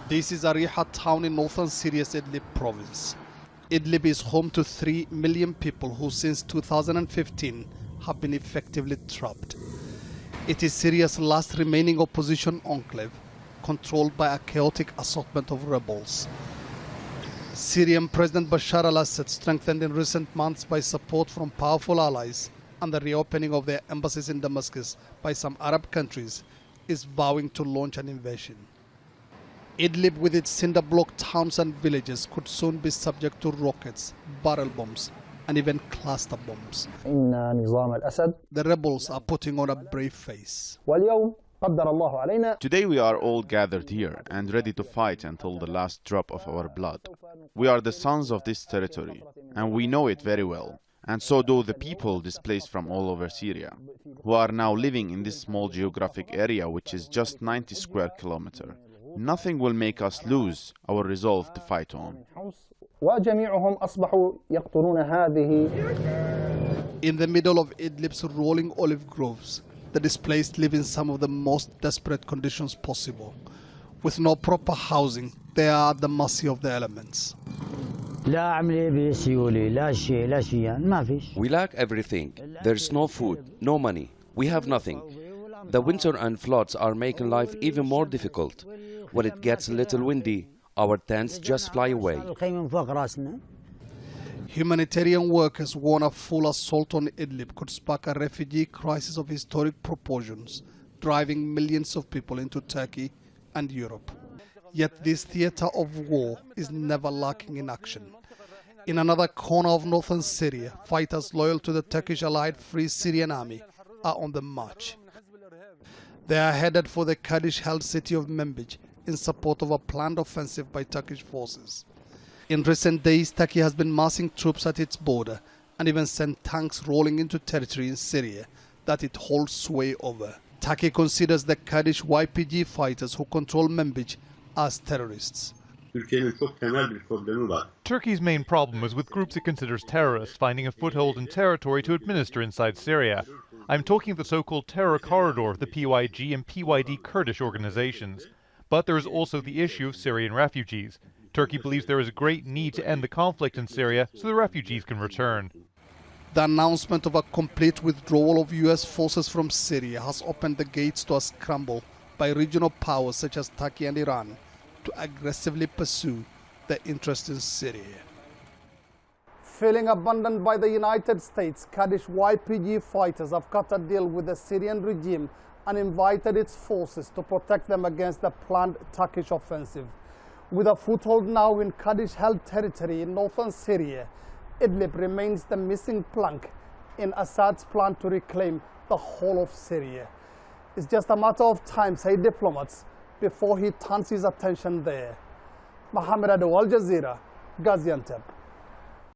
This is Ariha town in northern Syria's Idlib province. Idlib is home to 3 million people who since 2015 have been effectively trapped. It is Syria's last remaining opposition enclave, controlled by a chaotic assortment of rebels. Syrian President Bashar al-Assad, strengthened in recent months by support from powerful allies and the reopening of their embassies in Damascus by some Arab countries, is vowing to launch an invasion. Idlib, with its cinder-block towns and villages, could soon be subject to rockets, barrel bombs, and even cluster bombs. The rebels are putting on a brave face. Today we are all gathered here and ready to fight until the last drop of our blood. We are the sons of this territory, and we know it very well. And so do the people displaced from all over Syria, who are now living in this small geographic area, which is just 90 square kilometers. Nothing will make us lose our resolve to fight on. In the middle of Idlib's rolling olive groves, the displaced live in some of the most desperate conditions possible. With no proper housing, they are at the mercy of the elements. We lack everything. There's no food, no money. We have nothing. The winter and floods are making life even more difficult. When it gets a little windy, our tents just fly away. Humanitarian workers warn a full assault on Idlib could spark a refugee crisis of historic proportions, driving millions of people into Turkey and Europe. Yet this theater of war is never lacking in action. In another corner of northern Syria, fighters loyal to the Turkish allied Free Syrian Army are on the march. They are headed for the Kurdish-held city of Manbij in support of a planned offensive by Turkish forces. In recent days, Turkey has been massing troops at its border and even sent tanks rolling into territory in Syria that it holds sway over. Turkey considers the Kurdish YPG fighters who control Manbij as terrorists. Turkey's main problem is with groups it considers terrorists finding a foothold in territory to administer inside Syria. I'm talking of the so-called terror corridor of the PYG and PYD Kurdish organizations. But there is also the issue of Syrian refugees. Turkey believes there is a great need to end the conflict in Syria so the refugees can return. The announcement of a complete withdrawal of US forces from Syria has opened the gates to a scramble by regional powers such as Turkey and Iran to aggressively pursue their interests in Syria. Feeling abandoned by the United States, Kurdish YPG fighters have cut a deal with the Syrian regime and invited its forces to protect them against the planned Turkish offensive. With a foothold now in Kurdish-held territory in northern Syria, Idlib remains the missing plank in Assad's plan to reclaim the whole of Syria. It's just a matter of time, say diplomats, before he turns his attention there. Mohammed, Adow, Al Jazeera, Gaziantep.